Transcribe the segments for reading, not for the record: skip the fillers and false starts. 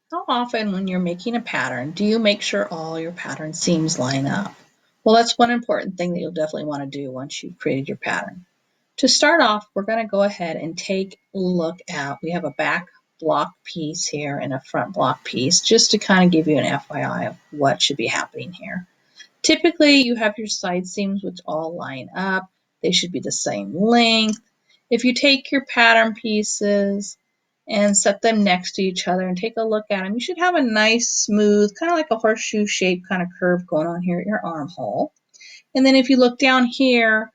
How often when you're making a pattern, do you make sure all your pattern seams line up? Well, that's one important thing that you'll definitely want to do once you've created your pattern. To start off, we're going to go ahead and take a look at, we have a back block piece here and a front block piece, just to kind of give you an FYI of what should be happening here. Typically, you have your side seams which all line up. They should be the same length. If you take your pattern pieces and set them next to each other and take a look at them, you should have a nice, smooth, kind of like a horseshoe shape kind of curve going on here at your armhole. And then if you look down here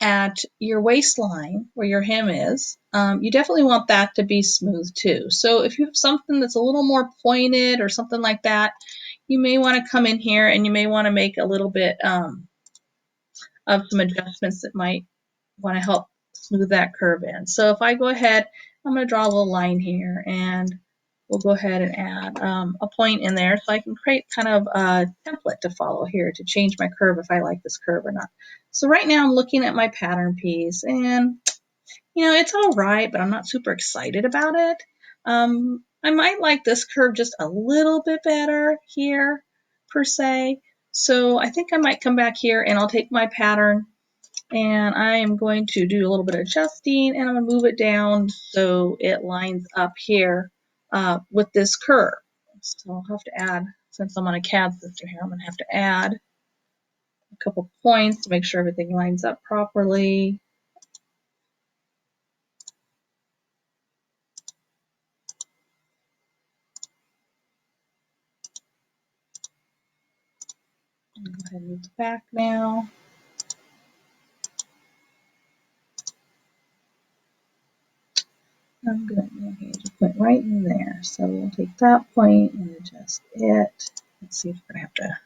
at your waistline where your hem is, you definitely want that to be smooth too. So if you have something that's a little more pointed or something like that, you may want to come in here and you may want to make a little bit of some adjustments that might want to help smooth that curve in. So if I go ahead, I'm going to draw a little line here and we'll go ahead and add a point in there so I can create kind of a template to follow here to change my curve if I like this curve or not. So right now I'm looking at my pattern piece and it's all right, but I'm not super excited about it. I might like this curve just a little bit better here per se. So I think I might come back here and I'll take my pattern and I am going to do a little bit of adjusting and I'm going to move it down so it lines up here with this curve. So I'll have to add, since I'm on a CAD system here, I'm going to have to add a couple points to make sure everything lines up properly. Go ahead and move it back now. I'm going to go just put right in there. So we'll take that point and adjust it. Let's see if we're going to have to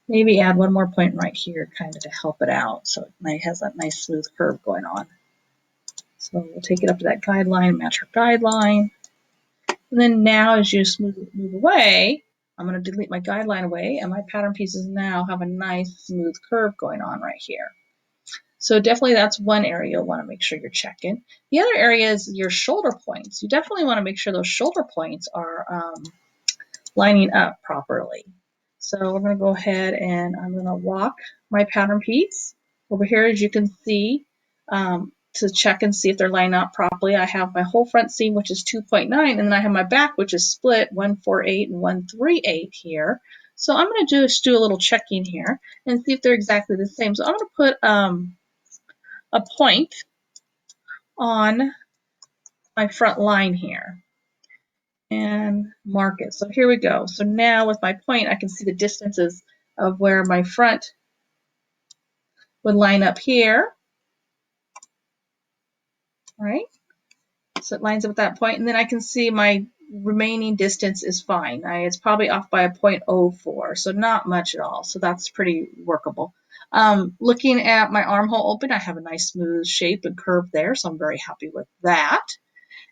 maybe add one more point right here kind of to help it out so it has that nice smooth curve going on. So we'll take it up to that guideline, match our guideline. And then now as you move away, I'm going to delete my guideline away and my pattern pieces now have a nice smooth curve going on right here. So definitely that's one area you'll want to make sure you're checking. The other area is your shoulder points. You definitely want to make sure those shoulder points are lining up properly. So we're going to go ahead and I'm going to walk my pattern piece. Over here, as you can see, to check and see if they're lining up properly, I have my whole front seam, which is 2.9, and then I have my back, which is split 148 and 138 here. So I'm going to just do a little checking here and see if they're exactly the same. So I'm going to put a point on my front line here and mark it. So here we go. So now with my point, I can see the distances of where my front would line up here, right? So it lines up at that point, and then I can see my remaining distance is fine. It's probably off by a 0.04, so not much at all. So that's pretty workable. Looking at my armhole open, I have a nice smooth shape and curve there, so I'm very happy with that.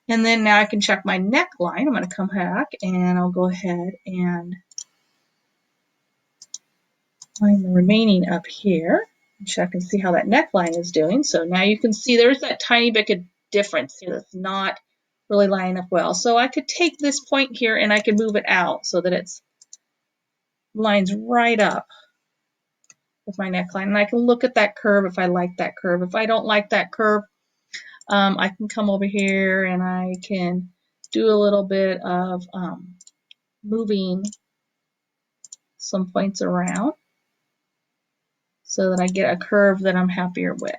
And then now I can check my neckline. I'm going to come back and I'll go ahead and line the remaining up here. Check and see how that neckline is doing. So now you can see there's that tiny bit of difference here that's not really lining up well. So I could take this point here and I could move it out so that it's lines right up with my neckline. And I can look at that curve if I like that curve. If I don't like that curve, I can come over here and I can do a little bit of moving some points around so that I get a curve that I'm happier with.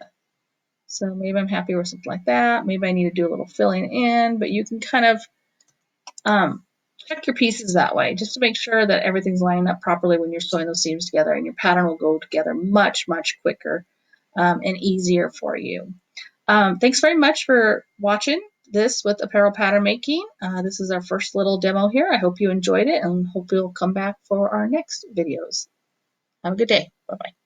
So maybe I'm happy with something like that. Maybe I need to do a little filling in, but you can kind of check your pieces that way just to make sure that everything's lining up properly when you're sewing those seams together, and your pattern will go together much, much quicker and easier for you. Thanks very much for watching this with Apparel Pattern Making. This is our first little demo here. I hope you enjoyed it and hope you'll come back for our next videos. Have a good day. Bye-bye.